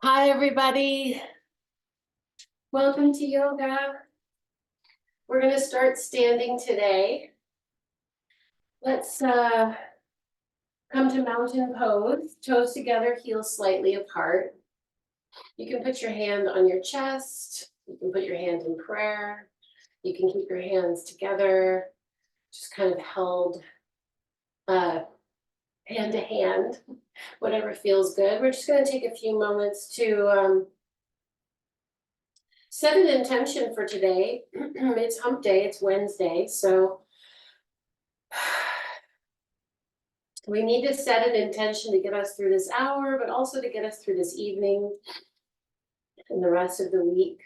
Hi, everybody. Welcome to yoga. We're going to start standing today. Let's come to mountain pose. Toes together, heels slightly apart. You can put your hand on your chest. You can put your hand in prayer. You can keep your hands together, just kind of held hand to hand, whatever feels good. We're just going to take a few moments to set an intention for today. It's hump day, it's Wednesday, so we need to set an intention to get us through this hour, but also to get us through this evening and the rest of the week.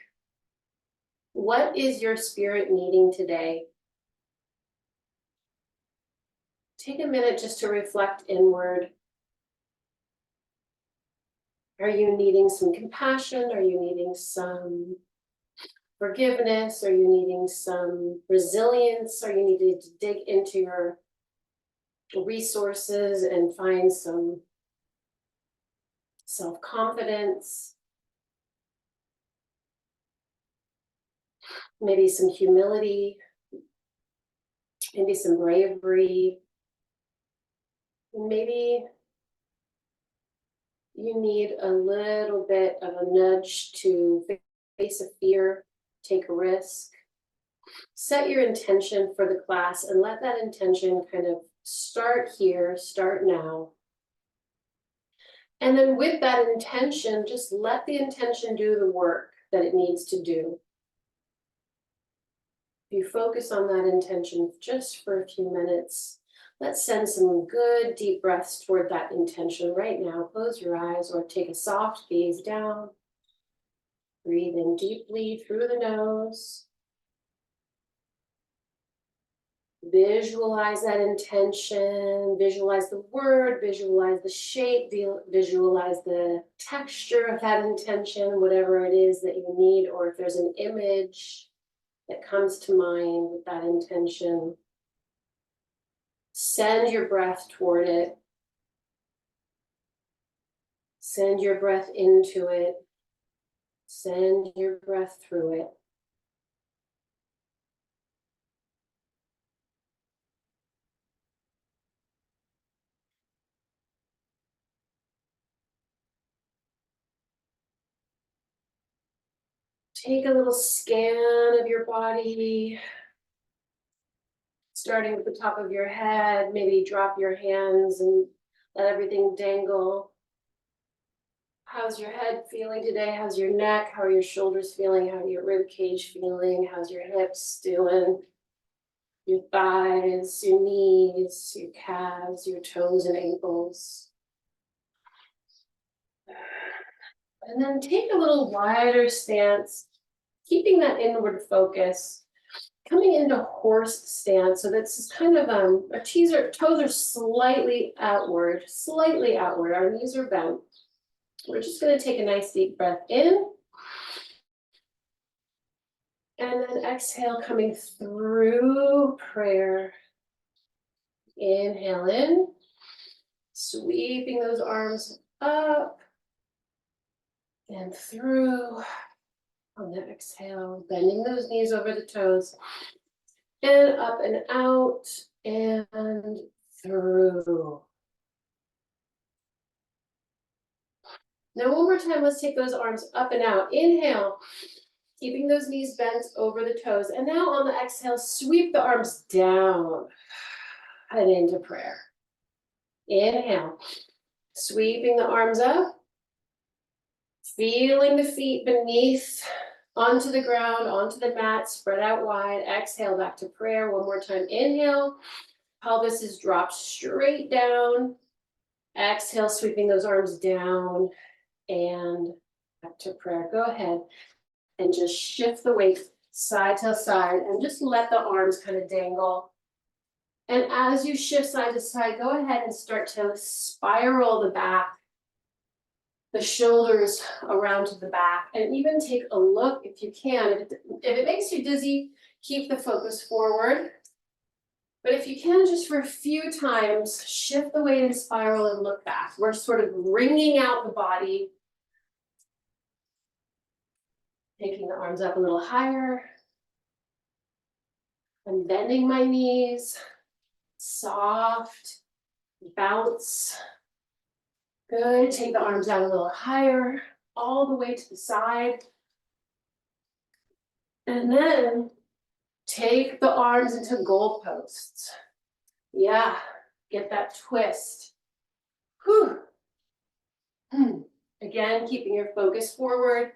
What is your spirit needing today? Take a minute just to reflect inward. Are you needing some compassion? Are you needing some forgiveness? Are you needing some resilience? Are you needing to dig into your resources and find some self-confidence? Maybe some humility, maybe some bravery. Maybe you need a little bit of a nudge to face a fear, take a risk. Set your intention for the class and let that intention kind of start here, start now. And then with that intention, just let the intention do the work that it needs to do. If you focus on that intention just for a few minutes, let's send some good deep breaths toward that intention right now. Close your eyes or take a soft gaze down. Breathe in deeply through the nose. Visualize that intention, visualize the word, visualize the shape, visualize the texture of that intention, whatever it is that you need, or if there's an image that comes to mind with that intention. Send your breath toward it. Send your breath into it. Send your breath through it. Take a little scan of your body, starting with the top of your head. Maybe drop your hands and let everything dangle. How's your head feeling today? How's your neck? How are your shoulders feeling? How are your rib cage feeling? How's your hips doing? Your thighs, your knees, your calves, your toes and ankles. And then take a little wider stance, keeping that inward focus, coming into horse stance. So that's kind of our toes are slightly outward. Our knees are bent. We're just going to take a nice deep breath in. And then exhale, coming through prayer. Inhale in, sweeping those arms up and through. On the exhale, bending those knees over the toes. And up and out and through. Now one more time, let's take those arms up and out. Inhale, keeping those knees bent over the toes. And now on the exhale, sweep the arms down and into prayer. Inhale, sweeping the arms up, feeling the feet beneath, onto the ground, onto the mat, spread out wide. Exhale, back to prayer. One more time. Inhale, pelvis is dropped straight down. Exhale, sweeping those arms down and back to prayer. Go ahead and just shift the weight side to side and just let the arms kind of dangle. And as you shift side to side, go ahead and start to spiral the back, the shoulders around to the back, and even take a look if you can. If it makes you dizzy, keep the focus forward. But if you can, just for a few times, shift the weight and spiral and look back. We're sort of wringing out the body, Taking the arms up a little higher. I'm bending my knees, soft, bounce. Good, take the arms out a little higher, all the way to the side. And then take the arms into goalposts. Yeah, get that twist. Whew. Again, keeping your focus forward.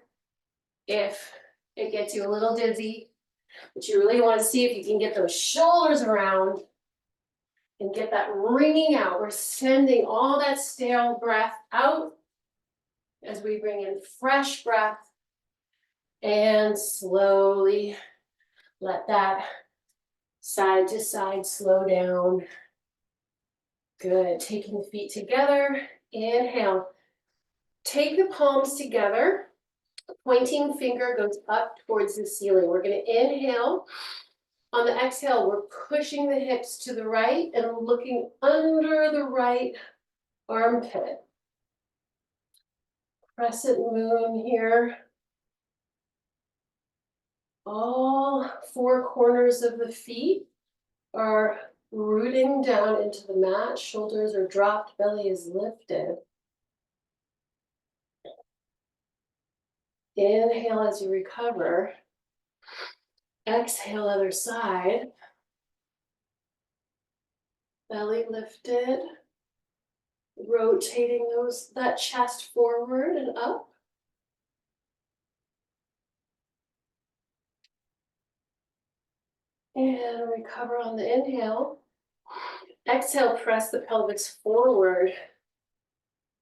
If it gets you a little dizzy, but you really want to see if you can get those shoulders around and get that ringing out. We're sending all that stale breath out as we bring in fresh breath and slowly let that side to side slow down. Good, taking the feet together, inhale. Take the palms together, pointing finger goes up towards the ceiling. We're gonna inhale. On the exhale, we're pushing the hips to the right and looking under the right armpit. Crescent moon here. All four corners of the feet are rooting down into the mat. Shoulders are dropped, belly is lifted. Inhale as you recover. Exhale, other side. Belly lifted. Rotating that chest forward and up. And recover on the inhale. Exhale, press the pelvis forward.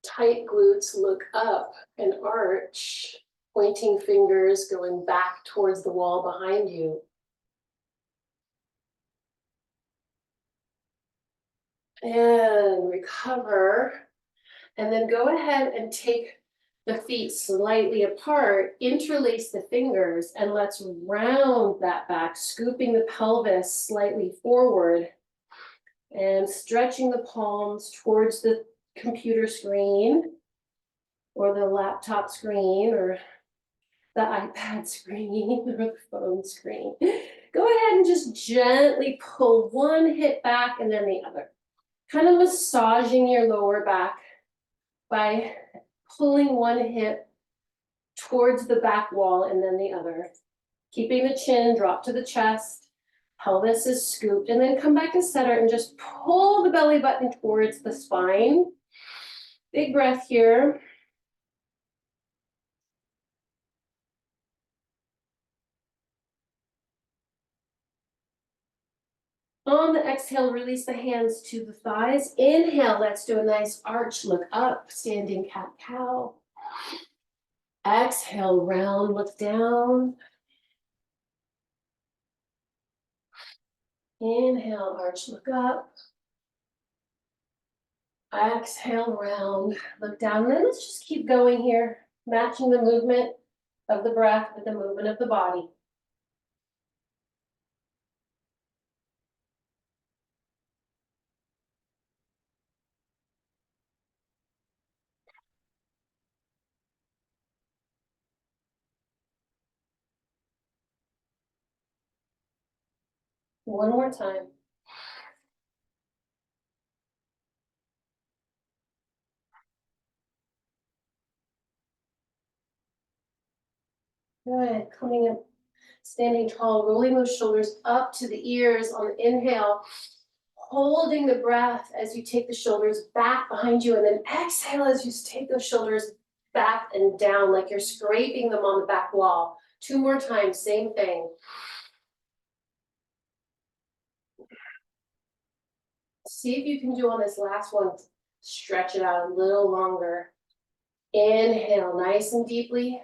Tight glutes, look up and arch. Pointing fingers going back towards the wall behind you. And recover. And then go ahead and take the feet slightly apart, interlace the fingers, and let's round that back, scooping the pelvis slightly forward and stretching the palms towards the computer screen or the laptop screen or the iPad screen or the phone screen. Go ahead and just gently pull one hip back and then the other. Kind of massaging your lower back by pulling one hip towards the back wall and then the other. Keeping the chin drop to the chest, pelvis is scooped, and then come back to center and just pull the belly button towards the spine. Big breath here. On the exhale, release the hands to the thighs. Inhale, let's do a nice arch, look up, standing cat-cow. Exhale, round, look down. Inhale, arch, look up. Exhale, round, look down. And then let's just keep going here, matching the movement of the breath with the movement of the body. One more time. Good, coming up, standing tall, rolling those shoulders up to the ears on the inhale, holding the breath as you take the shoulders back behind you, and then exhale as you take those shoulders back and down like you're scraping them on the back wall. Two more times, same thing. See if you can do on this last one, stretch it out a little longer. Inhale, nice and deeply.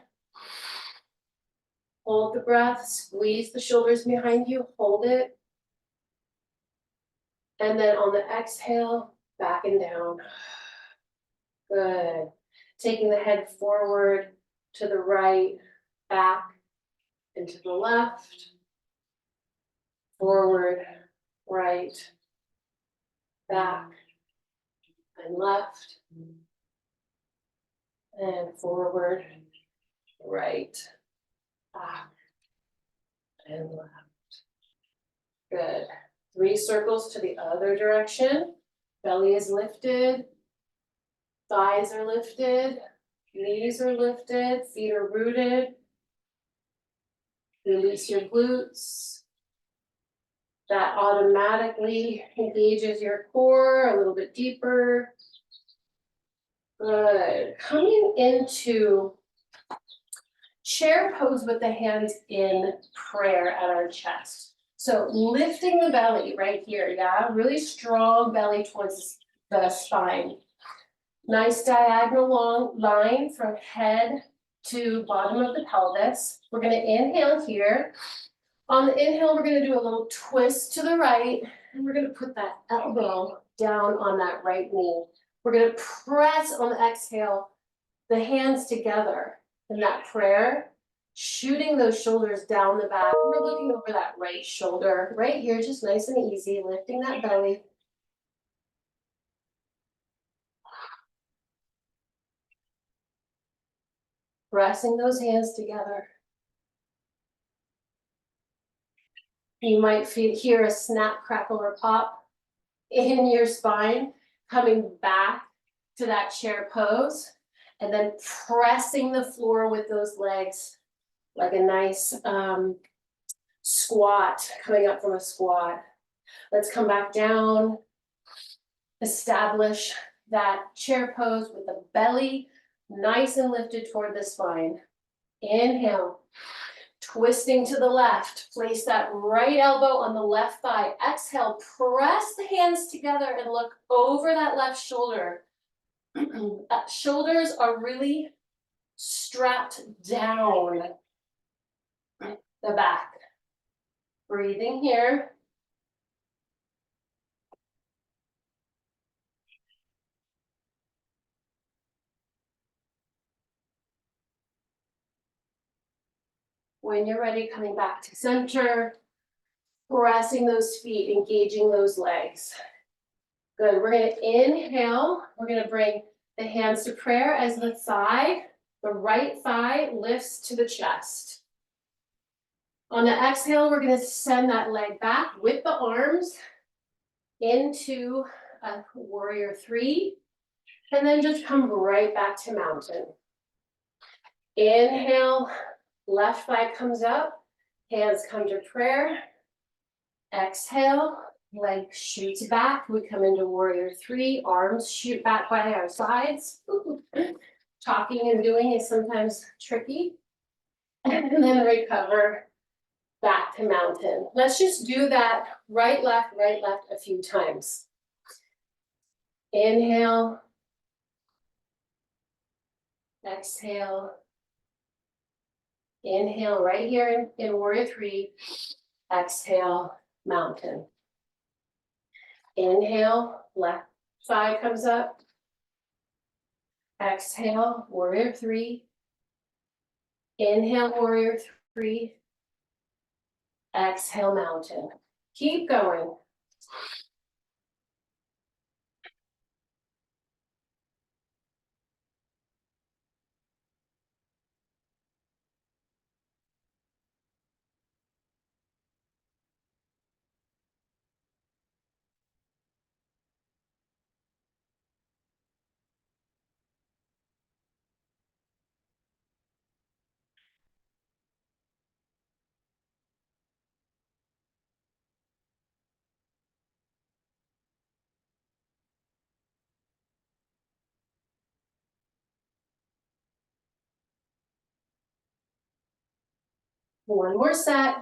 Hold the breath, squeeze the shoulders behind you, hold it. And then on the exhale, back and down. Good. Taking the head forward, to the right, back, and to the left. Forward, right, back, and left. And forward, right, back, and left. Good. 3 circles to the other direction. Belly is lifted. Thighs are lifted. Knees are lifted. Feet are rooted. Release your glutes. That automatically engages your core a little bit deeper. Good. Coming into chair pose with the hands in prayer at our chest. So lifting the belly right here, yeah? Really strong belly towards the spine. Nice diagonal long line from head to bottom of the pelvis. We're gonna inhale here. On the inhale, we're gonna do a little twist to the right, and we're gonna put that elbow down on that right knee. We're gonna press on the exhale, the hands together in that prayer, shooting those shoulders down the back. We're looking over that right shoulder, right here, just nice and easy, lifting that belly. Pressing those hands together. You might hear a snap, crackle, or pop in your spine, coming back to that chair pose, and then pressing the floor with those legs like a nice squat, coming up from a squat. Let's come back down, establish that chair pose with the belly nice and lifted toward the spine. Inhale. Twisting to the left, place that right elbow on the left thigh. Exhale, press the hands together and look over that left shoulder. Shoulders are really strapped down the back. Breathing here. When you're ready, coming back to center, pressing those feet, engaging those legs. Good, we're gonna inhale. We're gonna bring the hands to prayer as the right thigh lifts to the chest. On the exhale, we're gonna send that leg back with the arms into a warrior 3, and then just come right back to mountain. Inhale, left thigh comes up, hands come to prayer. Exhale, leg shoots back. We come into warrior 3, arms shoot back by our sides. Talking and doing is sometimes tricky. And then recover back to mountain. Let's just do that right, left, a few times. Inhale. Exhale. Inhale right here in warrior 3. Exhale, mountain. Inhale, left thigh comes up. Exhale, warrior 3. Inhale, warrior 3. Exhale, mountain. Keep going. One more set.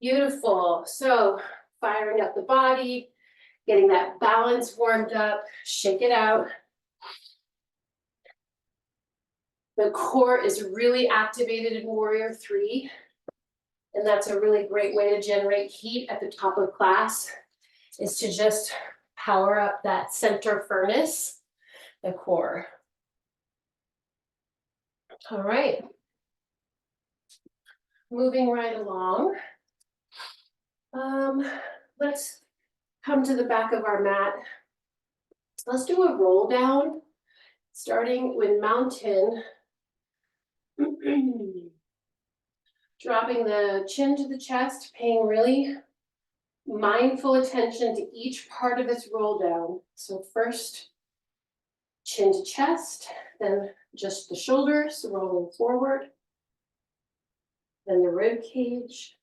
Beautiful. So firing up the body, getting that balance warmed up, shake it out. The core is really activated in warrior 3. And that's a really great way to generate heat at the top of class, is to just power up that center furnace. the core. All right. Moving right along. Let's come to the back of our mat. Let's do a roll down, starting with mountain. Dropping the chin to the chest, paying really mindful attention to each part of this roll down. So first, chin to chest, then just the shoulders rolling forward, then the rib cage,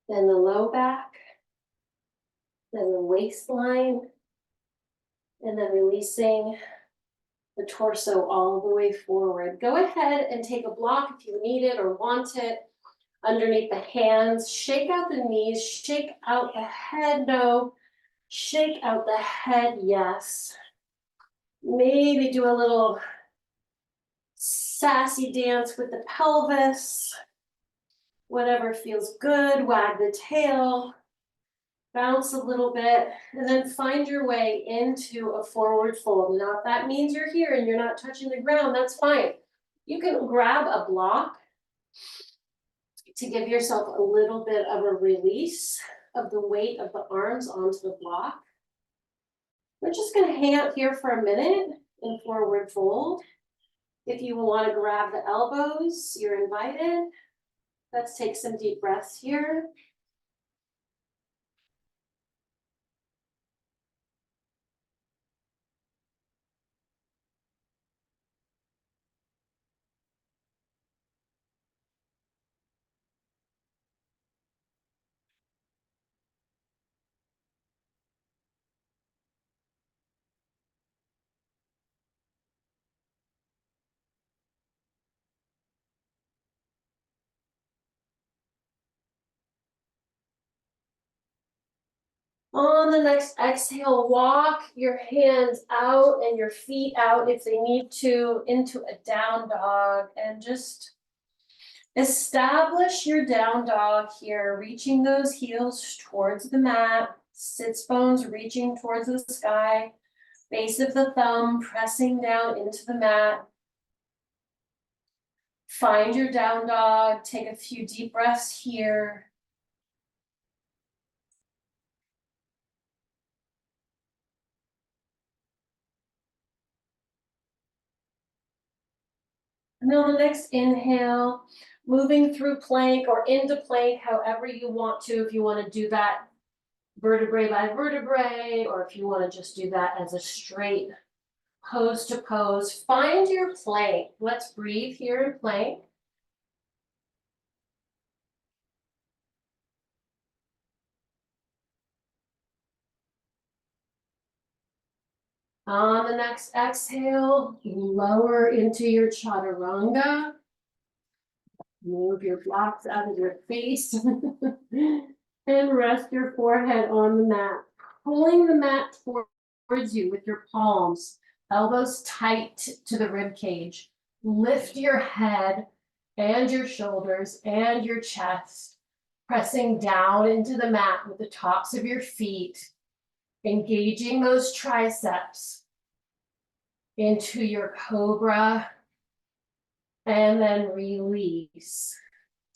then the low back, then the waistline, and then releasing the torso all the way forward. Go ahead and take a block if you need it or want it underneath the hands. Shake out the knees, shake out the head, no. Shake out the head, yes. Maybe do a little sassy dance with the pelvis. Whatever feels good, wag the tail. Bounce a little bit, and then find your way into a forward fold. Now, if that means you're here and you're not touching the ground, that's fine. You can grab a block to give yourself a little bit of a release of the weight of the arms onto the block. We're just gonna hang out here for a minute in forward fold. If you want to grab the elbows, you're invited. Let's take some deep breaths here. On the next exhale, walk your hands out and your feet out if they need to into a down dog, and just establish your down dog here, reaching those heels towards the mat, sits bones reaching towards the sky, base of the thumb pressing down into the mat. Find your down dog, take a few deep breaths here. And then on the next inhale, moving through plank or into plank, however you want to, if you want to do that vertebrae by vertebrae, or if you want to just do that as a straight pose to pose, find your plank. Let's breathe here in plank. On the next exhale, lower into your chaturanga. Move your blocks out of your face and rest your forehead on the mat. Pulling the mat towards you with your palms, elbows tight to the rib cage. Lift your head and your shoulders and your chest, pressing down into the mat with the tops of your feet, engaging those triceps into your cobra, and then release.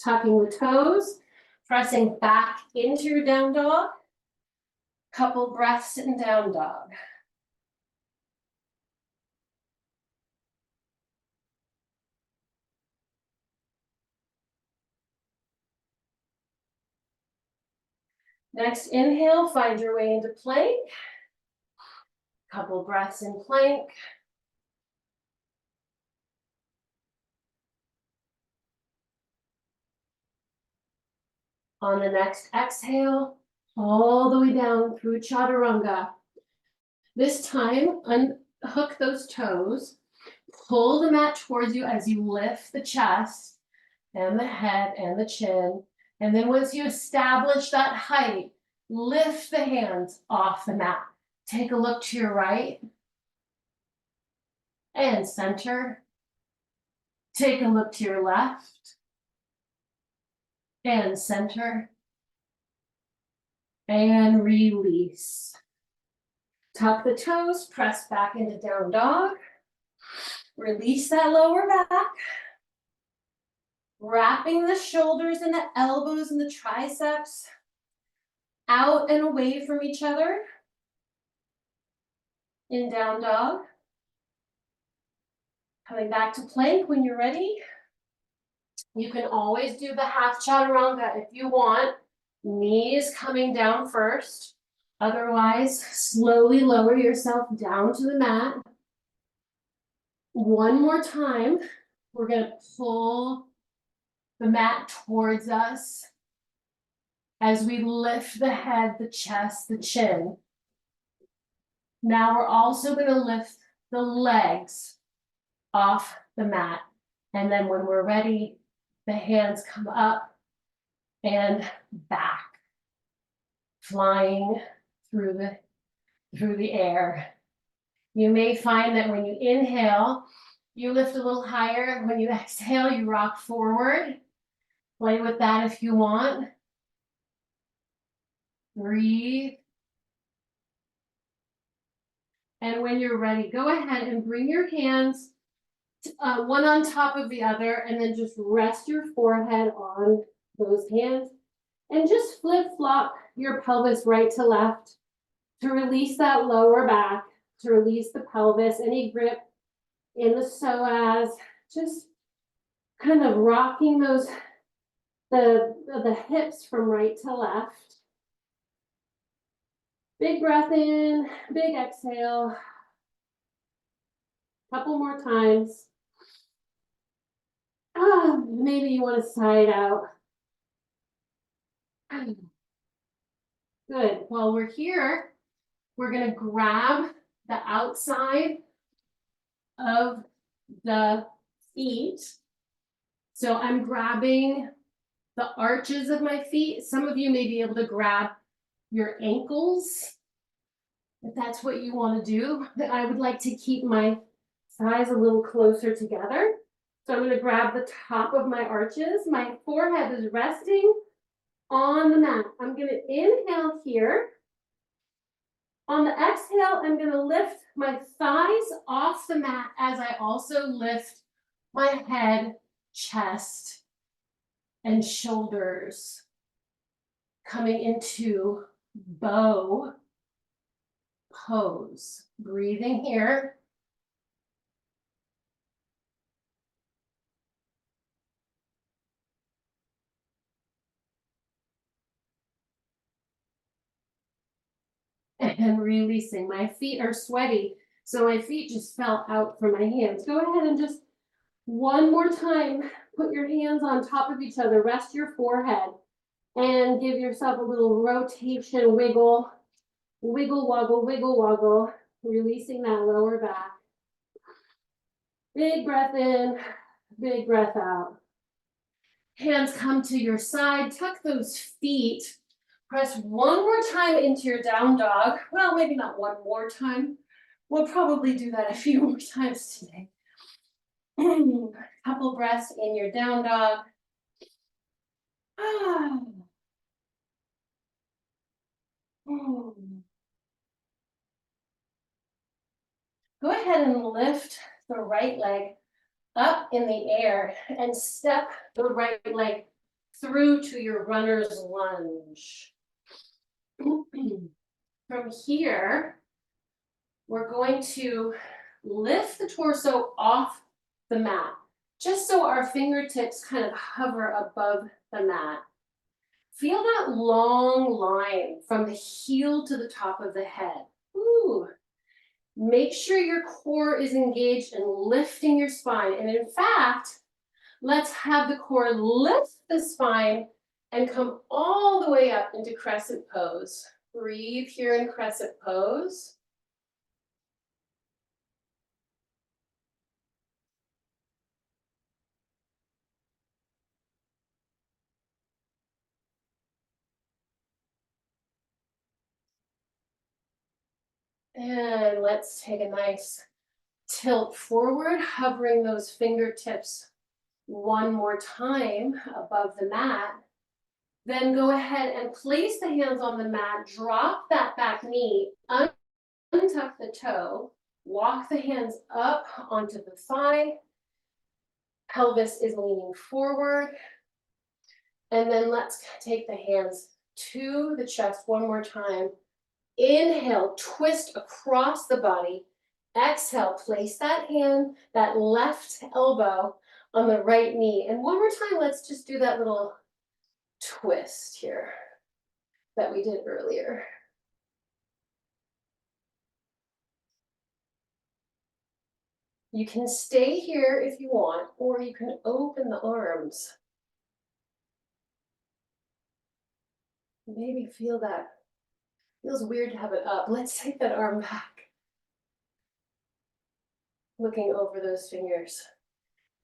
Tucking the toes, pressing back into your down dog. Couple breaths in down dog. Next inhale, find your way into plank. Couple breaths in plank. On the next exhale, all the way down through chaturanga. This time, unhook those toes, pull the mat towards you as you lift the chest and the head and the chin. And then once you establish that height, lift the hands off the mat. Take a look to your right and center. Take a look to your left and center. And release. Tuck the toes, press back into down dog. Release that lower back. Wrapping the shoulders and the elbows and the triceps out and away from each other. In down dog. Coming back to plank when you're ready. You can always do the half chaturanga if you want. Knees coming down first. Otherwise, slowly lower yourself down to the mat. One more time. We're going to pull the mat towards us as we lift the head, the chest, the chin. Now we're also going to lift the legs off the mat. And then when we're ready, the hands come up and back, flying through the air. You may find that when you inhale, you lift a little higher. When you exhale, you rock forward. Play with that if you want. Breathe. And when you're ready, go ahead and bring your hands one on top of the other, and then just rest your forehead on those hands. And just flip-flop your pelvis right to left to release that lower back, to release the pelvis, any grip in the psoas, just kind of rocking those, the hips from right to left. Big breath in, big exhale. Couple more times. Maybe you want to side out. Good. While we're here, we're going to grab the outside of the feet. So I'm grabbing the arches of my feet. Some of you may be able to grab your ankles, if that's what you want to do. But I would like to keep my thighs a little closer together. So I'm going to grab the top of my arches. My forehead is resting on the mat. I'm going to inhale here. On the exhale, I'm going to lift my thighs off the mat as I also lift my head, chest, and shoulders. Coming into bow pose. Breathing here. And releasing. My feet are sweaty, so my feet just fell out from my hands. Go ahead and just one more time, put your hands on top of each other, rest your forehead, and give yourself a little rotation wiggle, wiggle, woggle, releasing that lower back. Big breath in, big breath out. Hands come to your side, tuck those feet. Press one more time into your down dog. Well, maybe not one more time. We'll probably do that a few more times today. Couple breaths in your down dog. Go ahead and lift the right leg up in the air and step the right leg through to your runner's lunge. From here, we're going to lift the torso off the mat, just so our fingertips kind of hover above the mat. Feel that long line from the heel to the top of the head. Ooh. Make sure your core is engaged in lifting your spine. And in fact, let's have the core lift the spine and come all the way up into crescent pose. Breathe here in crescent pose. And let's take a nice tilt forward, hovering those fingertips one more time above the mat. Then go ahead and place the hands on the mat, drop that back knee untuck the toe, walk the hands up onto the thigh. Pelvis is leaning forward. And then let's take the hands to the chest one more time. Inhale, twist across the body. Exhale, place that hand, that left elbow on the right knee. And one more time, let's just do that little twist here that we did earlier. You can stay here if you want, or you can open the arms. Maybe feel that. Feels weird to have it up. Let's take that arm back. Looking over those fingers.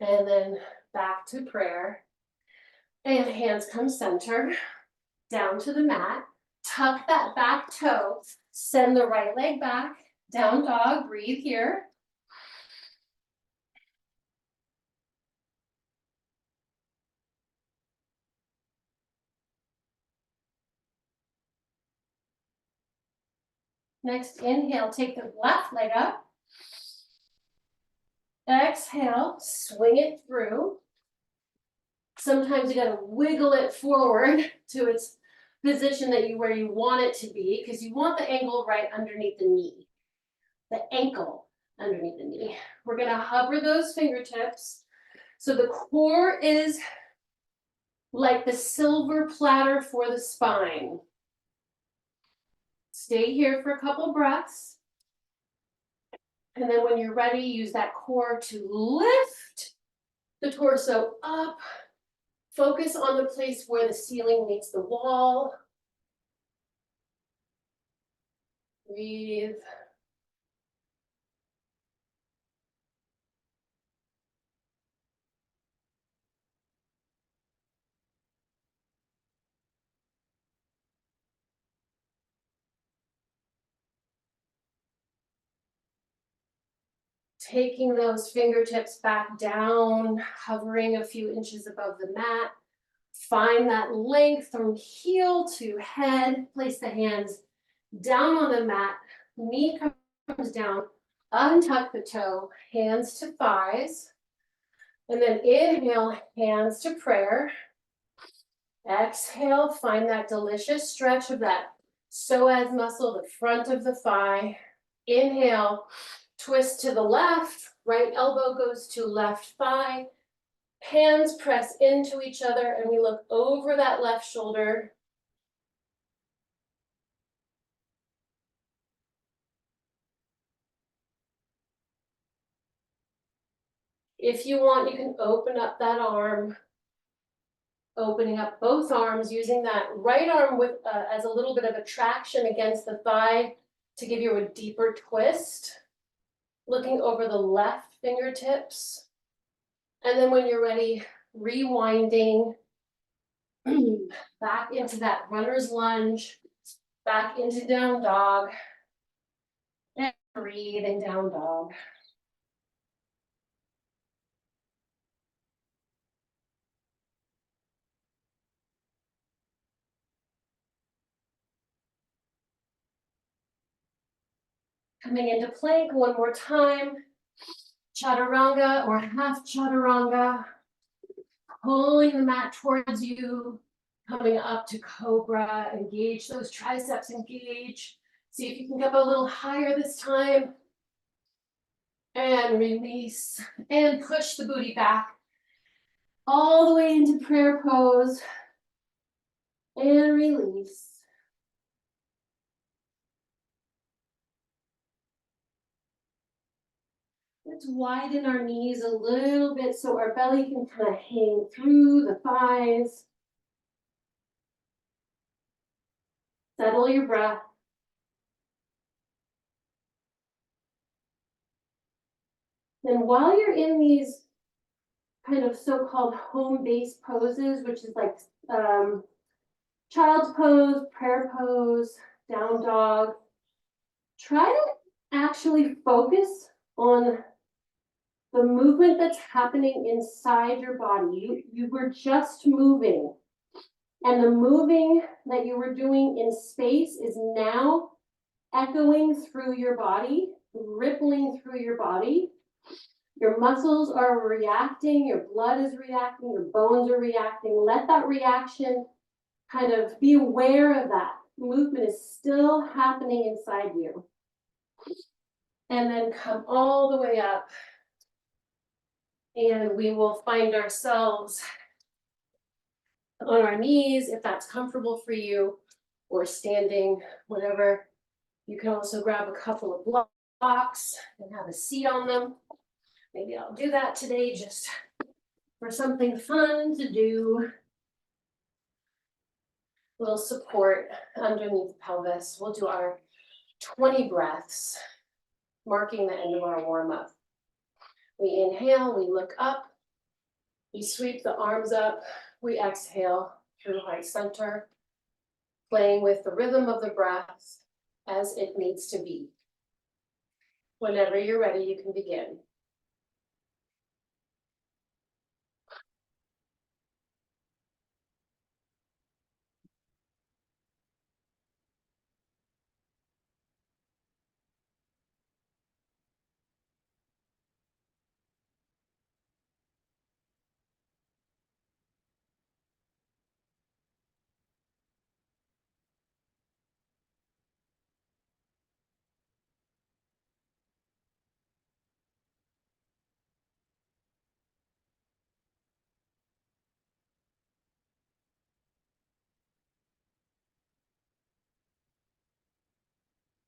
And then back to prayer. And hands come center, down to the mat. Tuck that back toe. Send the right leg back. Down dog, breathe here. Next inhale, take the left leg up. Exhale, swing it through. Sometimes you gotta wiggle it forward to its position that where you want it to be, because you want the ankle right underneath the knee. The ankle underneath the knee. We're gonna hover those fingertips. So the core is like the silver platter for the spine. Stay here for a couple breaths. And then when you're ready, use that core to lift the torso up. Focus on the place where the ceiling meets the wall. Breathe. Taking those fingertips back down, hovering a few inches above the mat. Find that length from heel to head. Place the hands down on the mat. Knee comes down. Untuck the toe. Hands to thighs. And then inhale, hands to prayer. Exhale, find that delicious stretch of that psoas muscle, the front of the thigh. Inhale. Twist to the left, right elbow goes to left thigh. Hands press into each other and we look over that left shoulder. If you want, you can open up that arm. Opening up both arms, using that right arm with as a little bit of a traction against the thigh to give you a deeper twist. Looking over the left fingertips. And then when you're ready, rewinding back into that runner's lunge, back into down dog, and breathing down dog. Coming into plank one more time. Chaturanga or half chaturanga. Pulling the mat towards you. Coming up to cobra. Engage those triceps, engage. See if you can get a little higher this time. And release. And push the booty back. All the way into prayer pose. And release. Let's widen our knees a little bit so our belly can kind of hang through the thighs. Settle your breath. And while you're in these kind of so-called home-based poses, which is like child's pose, prayer pose, down dog, try to actually focus on the movement that's happening inside your body. You were just moving. And the moving that you were doing in space is now echoing through your body, rippling through your body. Your muscles are reacting, your blood is reacting, your bones are reacting. Let that reaction kind of be aware of that. Movement is still happening inside you. And then come all the way up. And we will find ourselves on our knees if that's comfortable for you, or standing, whatever. You can also grab a couple of blocks and have a seat on them. Maybe I'll do that today just for something fun to do. A little support underneath the pelvis. We'll do our 20 breaths, marking the end of our warm-up. We inhale, we look up, we sweep the arms up, we exhale through heart center, playing with the rhythm of the breath as it needs to be. Whenever you're ready, you can begin.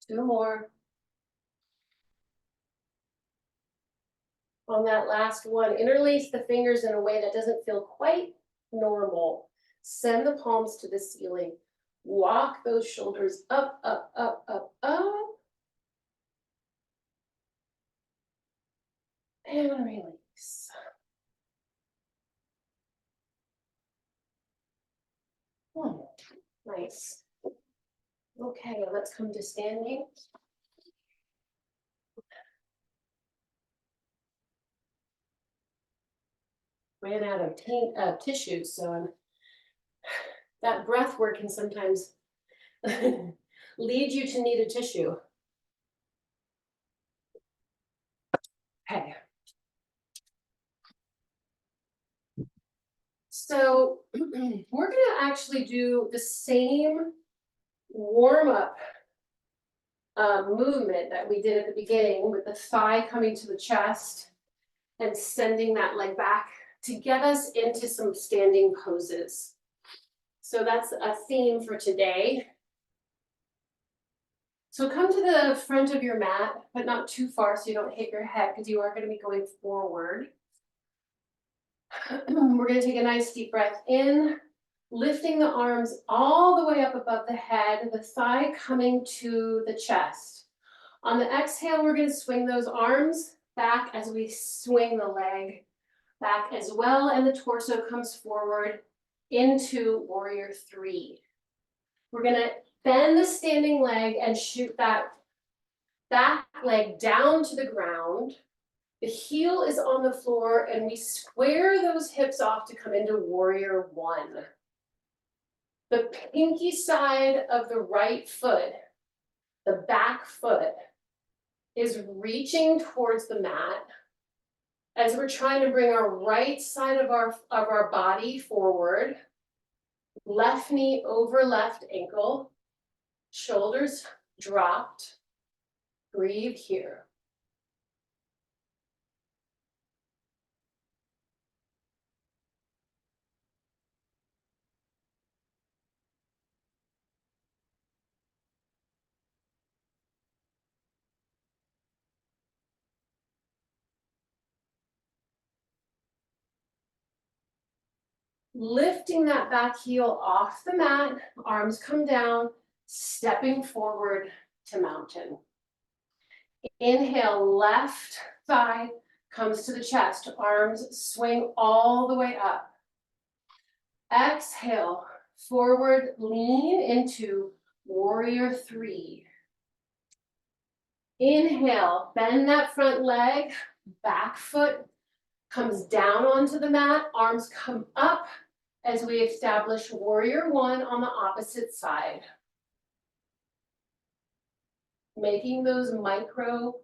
Two more. On that last one, interlace the fingers in a way that doesn't feel quite normal. Send the palms to the ceiling. Walk those shoulders up, up, up, up, up. And release. Nice. Okay, let's come to standing. Ran out of tissues, so that breath work can sometimes lead you to need a tissue. Okay. So we're gonna actually do the same warm-up movement that we did at the beginning, with the thigh coming to the chest and sending that leg back to get us into some standing poses. So that's a theme for today. So come to the front of your mat, but not too far so you don't hit your head, because you are going to be going forward. We're going to take a nice deep breath in, lifting the arms all the way up above the head, the thigh coming to the chest. On the exhale, we're going to swing those arms back as we swing the leg back as well, and the torso comes forward into warrior three. We're going to bend the standing leg and shoot that back leg down to the ground. The heel is on the floor, and we square those hips off to come into warrior one. The pinky side of the right foot, the back foot, is reaching towards the mat as we're trying to bring our right side of our body forward. Left knee over left ankle, shoulders dropped. Breathe here. Lifting that back heel off the mat, arms come down, stepping forward to mountain. Inhale, left thigh comes to the chest, arms swing all the way up. Exhale, forward lean into warrior three. Inhale, bend that front leg, back foot comes down onto the mat, arms come up as we establish warrior one on the opposite side. making those micro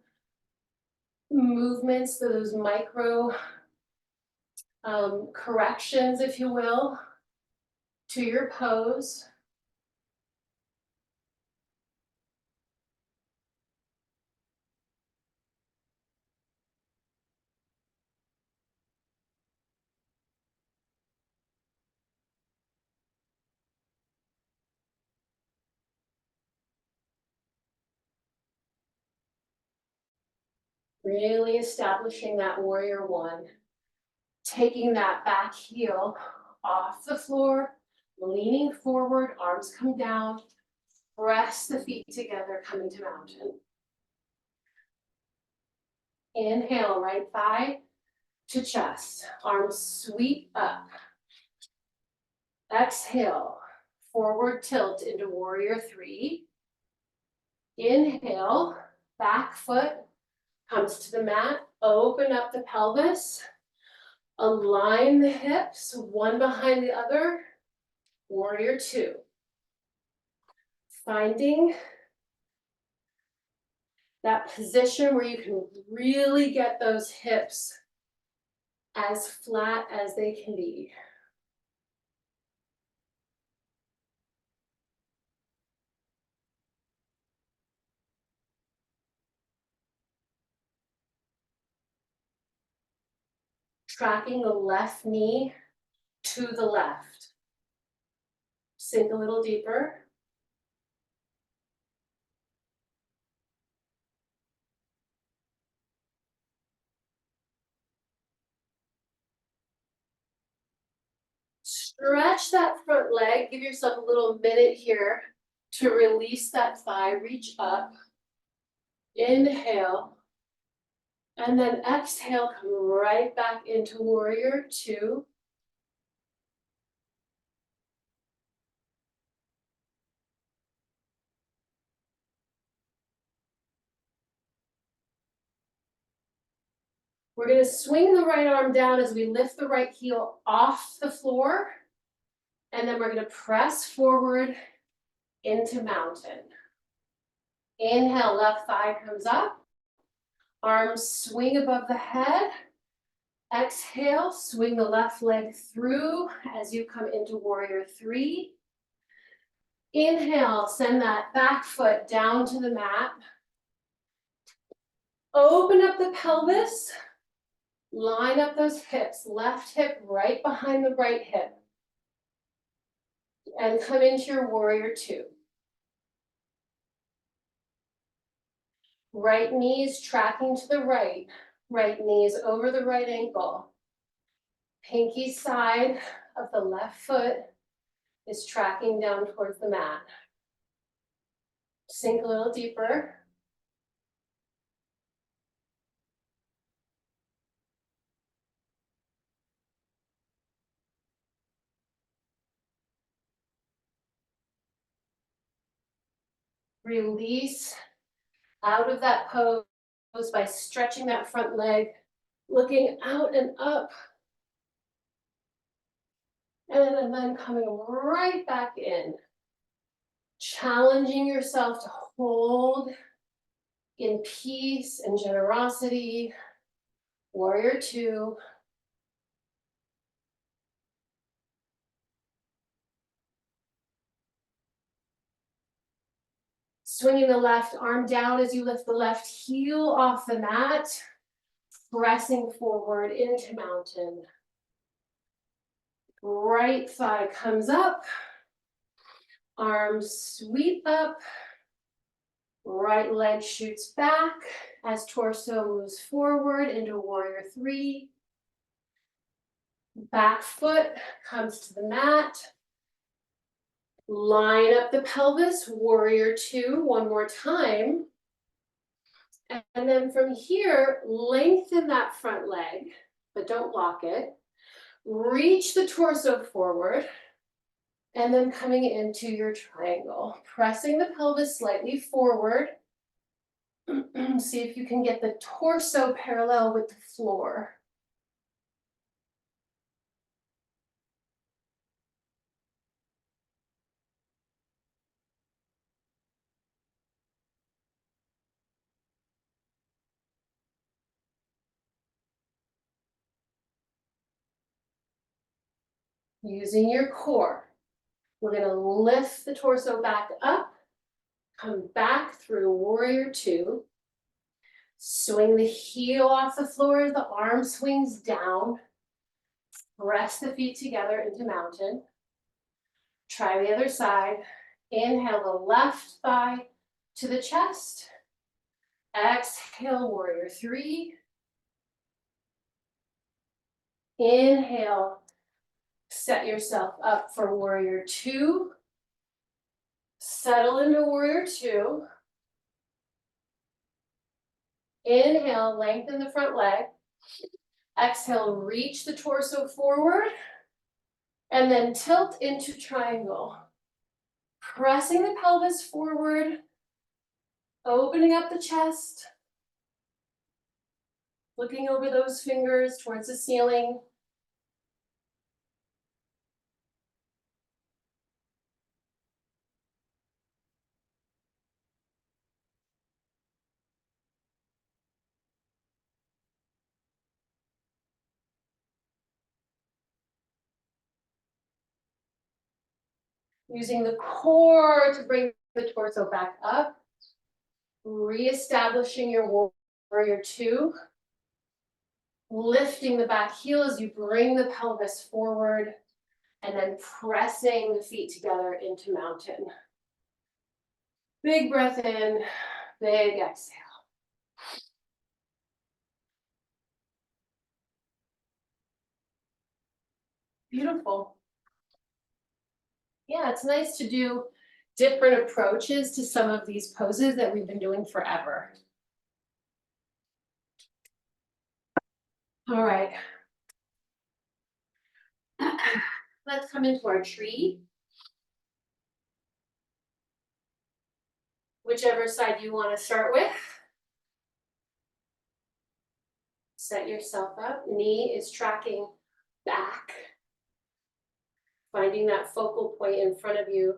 movements, those micro corrections, if you will, to your pose. Really establishing that warrior one. Taking that back heel off the floor, leaning forward, arms come down, press the feet together, coming to mountain. Inhale, right thigh to chest, arms sweep up. Exhale, forward tilt into warrior three. Inhale, back foot comes to the mat, open up the pelvis, align the hips, one behind the other, warrior two. Finding that position where you can really get those hips as flat as they can be. Tracking the left knee to the left. Sink a little deeper. Stretch that front leg. Give yourself a little minute here to release that thigh. Reach up. Inhale. And then exhale, come right back into warrior two. We're going to swing the right arm down as we lift the right heel off the floor. And then we're going to press forward into mountain. Inhale, left thigh comes up. Arms swing above the head. Exhale, swing the left leg through as you come into warrior three. Inhale, send that back foot down to the mat. Open up the pelvis. Line up those hips, left hip right behind the right hip. And come into your warrior two. Right knees tracking to the right. Right knees over the right ankle. Pinky side of the left foot is tracking down towards the mat. Sink a little deeper. Release out of that pose by stretching that front leg, looking out and up. And then coming right back in. Challenging yourself to hold in peace and generosity. Warrior two. Swinging the left arm down as you lift the left heel off the mat. Pressing forward into mountain. Right thigh comes up. Arms sweep up. Right leg shoots back as torso moves forward into warrior three. Back foot comes to the mat. Line up the pelvis, warrior two, one more time. And then from here, lengthen that front leg, but don't lock it. Reach the torso forward. And then coming into your triangle, pressing the pelvis slightly forward. See if you can get the torso parallel with the floor. Using your core, we're gonna lift the torso back up, come back through warrior two, swing the heel off the floor, the arm swings down, press the feet together into mountain. Try the other side. Inhale the left thigh to the chest. Exhale, warrior three. Inhale, set yourself up for warrior two. Settle into warrior two. Inhale, lengthen the front leg. Exhale, reach the torso forward. And then tilt into triangle. Pressing the pelvis forward. Opening up the chest. Looking over those fingers towards the ceiling. Using the core to bring the torso back up. Reestablishing your warrior two. Lifting the back heel as you bring the pelvis forward. And then pressing the feet together into mountain. Big breath in, big exhale. Beautiful. Yeah, it's nice to do different approaches to some of these poses that we've been doing forever. All right. Let's come into our tree. Whichever side you want to start with. Set yourself up. Knee is tracking back. Finding that focal point in front of you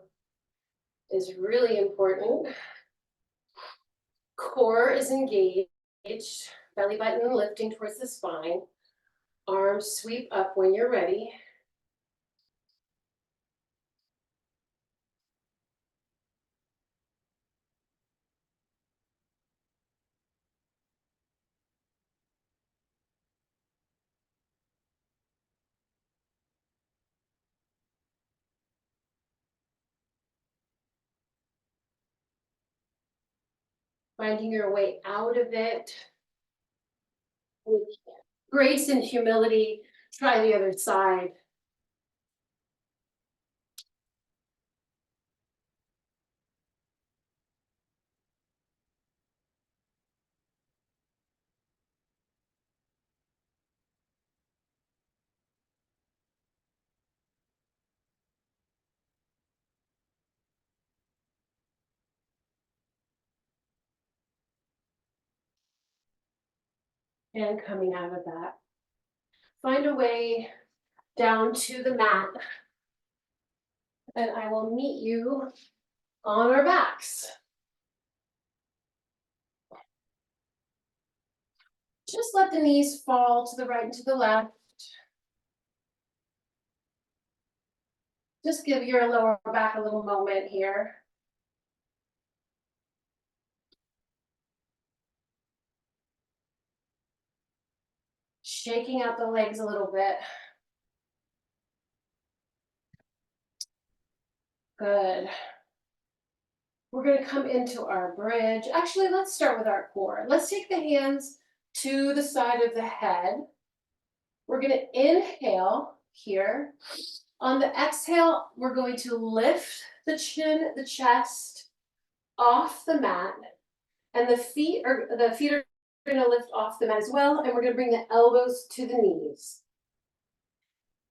is really important. Core is engaged. Belly button lifting towards the spine. Arms sweep up when you're ready. Finding your way out of it. With grace and humility, try the other side. And coming out of that. Find a way down to the mat. And I will meet you on our backs. Just let the knees fall to the right and to the left. Just give your lower back a little moment here. Shaking out the legs a little bit. Good. We're going to come into our bridge. Actually, let's start with our core. Let's take the hands to the side of the head. We're going to inhale here. On the exhale, we're going to lift the chin, the chest off the mat. And the feet are going to lift off the mat as well. And we're going to bring the elbows to the knees.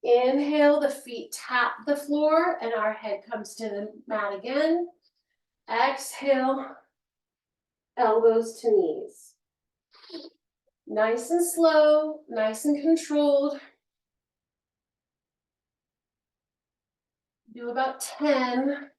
Inhale, the feet tap the floor and our head comes to the mat again. Exhale, elbows to knees. Nice and slow, nice and controlled. Do about 10.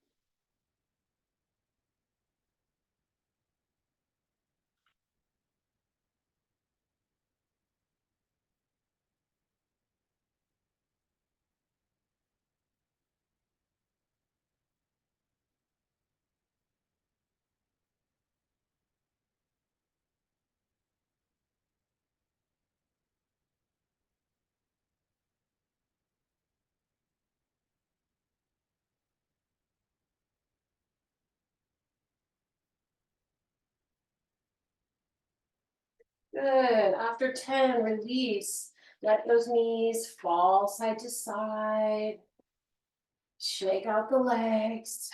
Good. After 10, release. Let those knees fall side to side. Shake out the legs.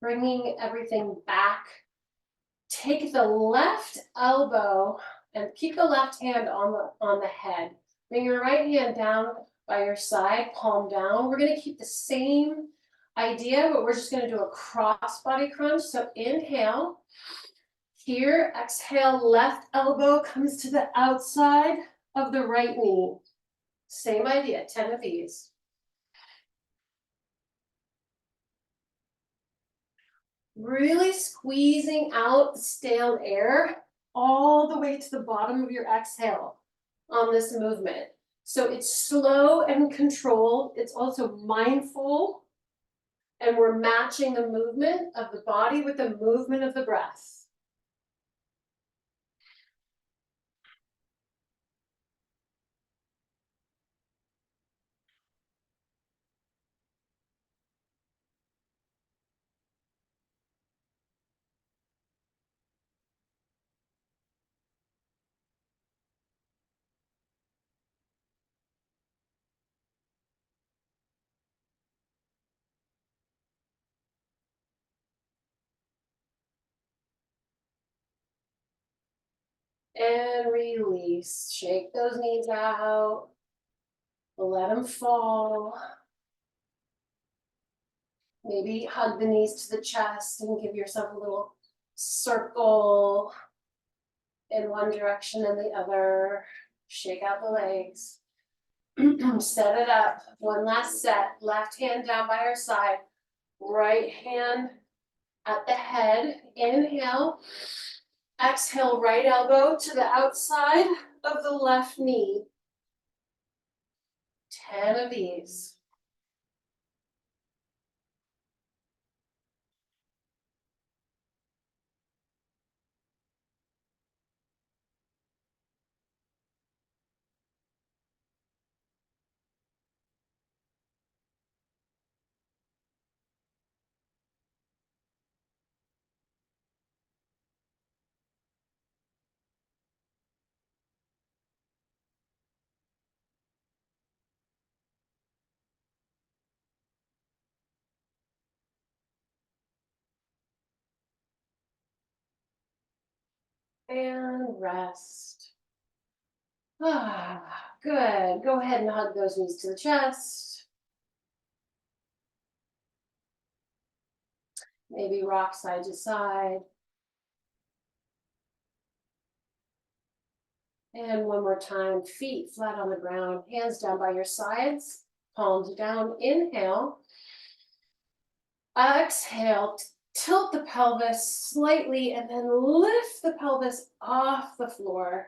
Bringing everything back. Take the left elbow and keep the left hand on the head. Bring your right hand down by your side, palm down. We're gonna keep the same idea, but we're just gonna do a cross body crunch. So inhale. Here, exhale, left elbow comes to the outside of the right knee. Same idea, 10 of these. Really squeezing out the stale air all the way to the bottom of your exhale on this movement. So it's slow and controlled. It's also mindful. And we're matching the movement of the body with the movement of the breath. And release. Shake those knees out. Let them fall. Maybe hug the knees to the chest and give yourself a little circle in one direction and the other. Shake out the legs. Set it up. One last set. Left hand down by our side. Right hand at the head. Inhale. Exhale, right elbow to the outside of the left knee. 10 of these. And rest. Ah, good. Go ahead and hug those knees to the chest. Maybe rock side to side. And one more time, feet flat on the ground, hands down by your sides, palms down. Inhale. Exhale, tilt the pelvis slightly and then lift the pelvis off the floor.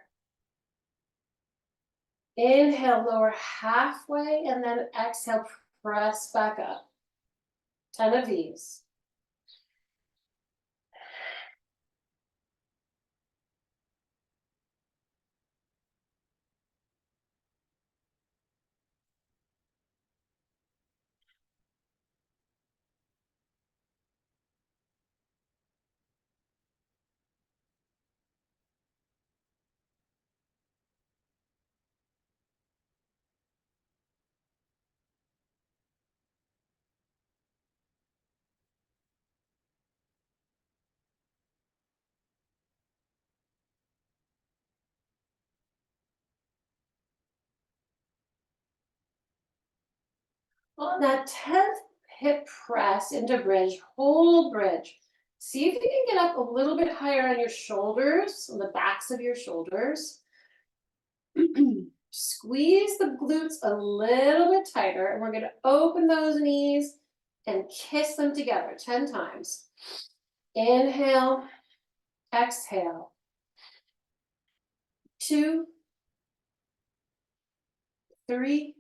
Inhale, lower halfway, and then exhale, press back up. 10 of these. On that 10th hip press into bridge, hold bridge. See if you can get up a little bit higher on your shoulders, on the backs of your shoulders. Squeeze the glutes a little bit tighter, and we're going to open those knees and kiss them together 10 times. Inhale, exhale. 2, 3, 4.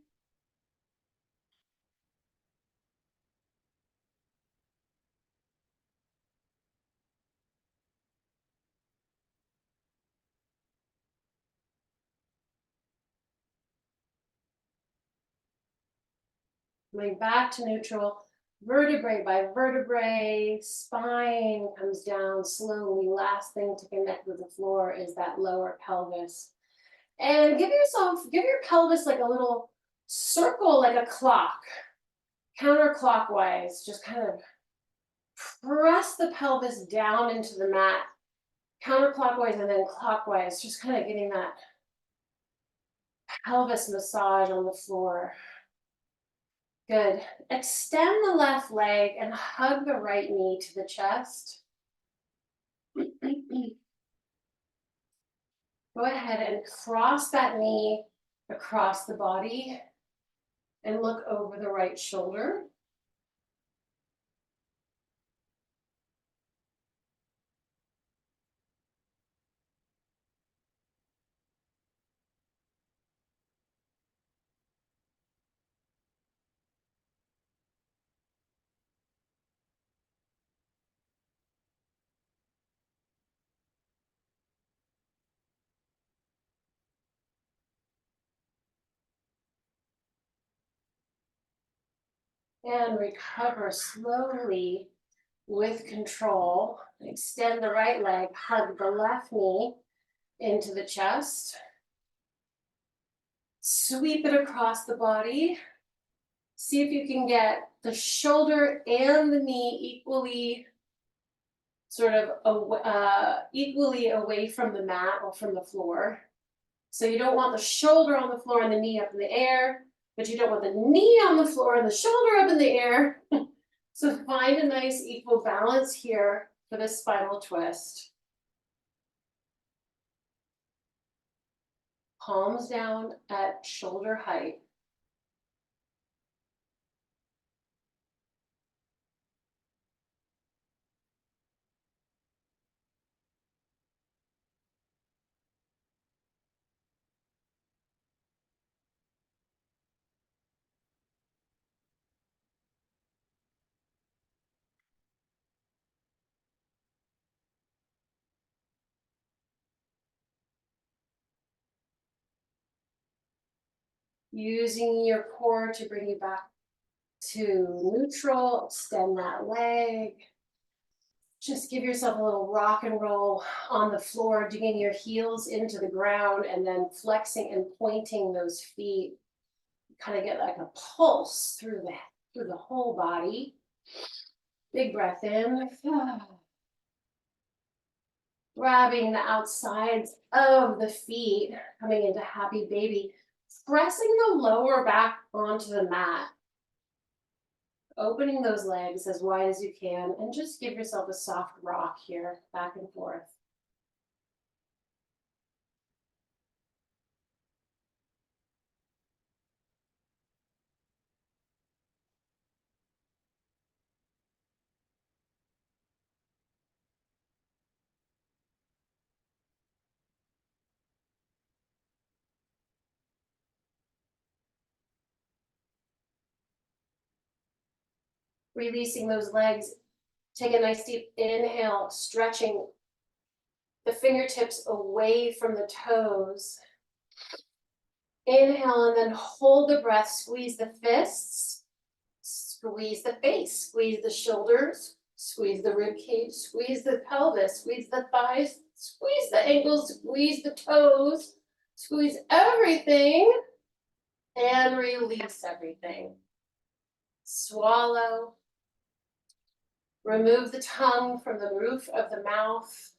Coming back to neutral. vertebrae by vertebrae, spine comes down slowly. Last thing to connect with the floor is that lower pelvis. And give your pelvis like a little circle, like a clock, counterclockwise. Just kind of press the pelvis down into the mat, counterclockwise and then clockwise, just kind of getting that pelvis massage on the floor. Good. Extend the left leg and hug the right knee to the chest. Go ahead and cross that knee across the body and look over the right shoulder. And recover slowly with control. Extend the right leg, hug the left knee into the chest. Sweep it across the body. See if you can get the shoulder and the knee equally equally away from the mat or from the floor. So you don't want the shoulder on the floor and the knee up in the air, but you don't want the knee on the floor and the shoulder up in the air. So find a nice equal balance here for this spinal twist. Palms down at shoulder height. Using your core to bring you back to neutral, extend that leg. Just give yourself a little rock and roll on the floor, digging your heels into the ground and then flexing and pointing those feet. Kind of get like a pulse through the whole body. Big breath in. Grabbing the outsides of the feet, coming into happy baby. Pressing the lower back onto the mat. Opening those legs as wide as you can and just give yourself a soft rock here, back and forth. Releasing those legs. Take a nice deep inhale, stretching the fingertips away from the toes. Inhale and then hold the breath, squeeze the fists, squeeze the face, squeeze the shoulders, squeeze the rib cage, squeeze the pelvis, squeeze the thighs, squeeze the ankles, squeeze the toes, squeeze everything, and release everything. Swallow. Remove the tongue from the roof of the mouth.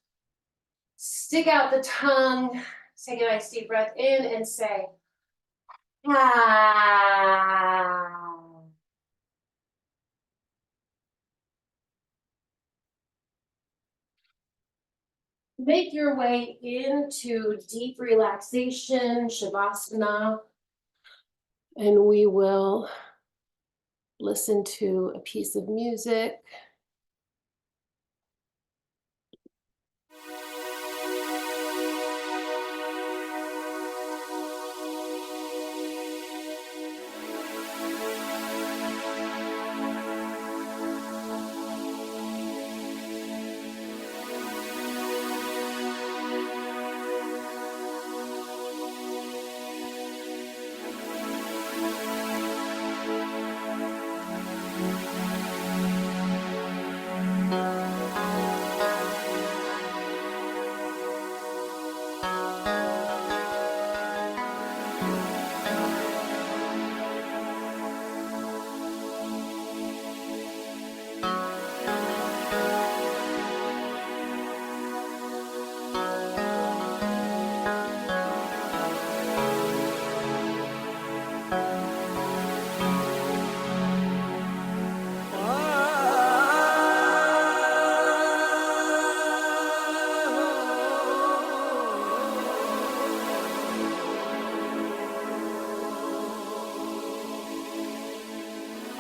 Stick out the tongue. Take a nice deep breath in and say, ah. Make your way into deep relaxation, Shavasana, and we will listen to a piece of music.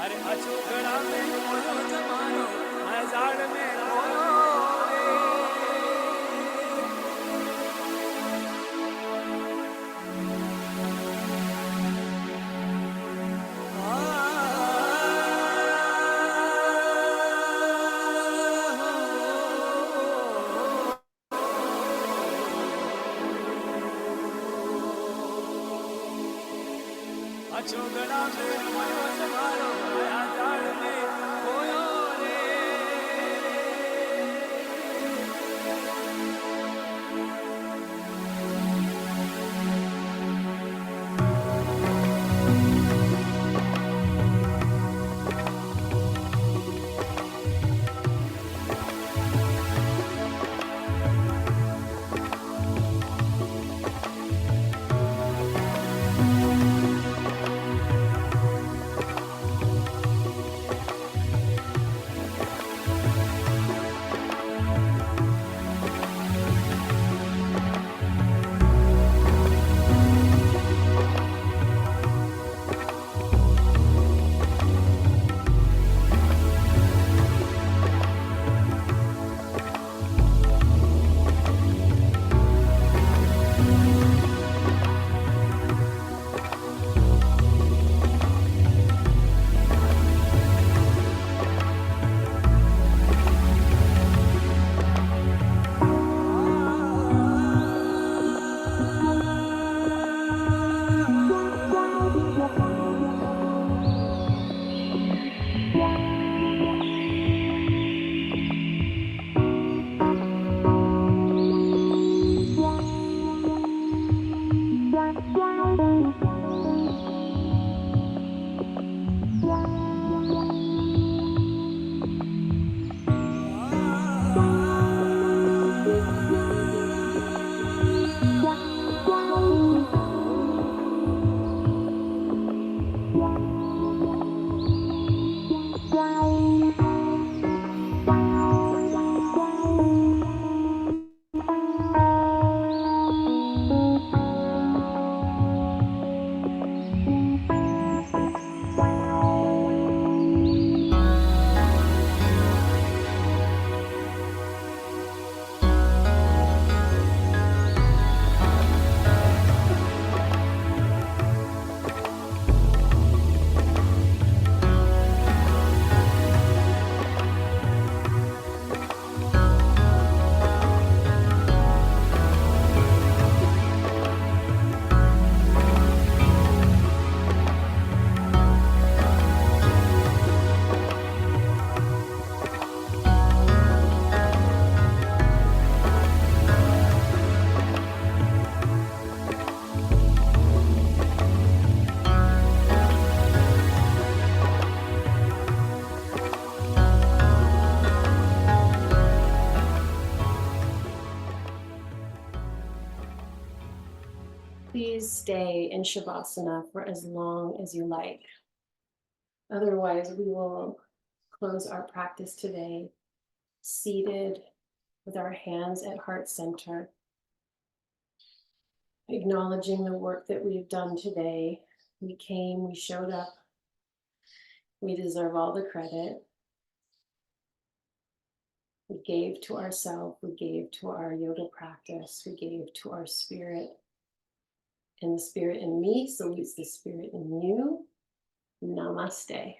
अरे अचूकड़ा में मोयो जमानो हजार में मोयो रे अचूकड़ा में मोयो जमानो हजार में मोयो रे Please stay in Shavasana for as long as you like. Otherwise, we will close our practice today seated with our hands at heart center, acknowledging the work that we've done today. We came, we showed up, we deserve all the credit. We gave to ourselves, we gave to our yoga practice, we gave to our spirit. And the spirit in me salutes the spirit in you. Namaste.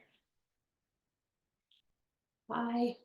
Bye.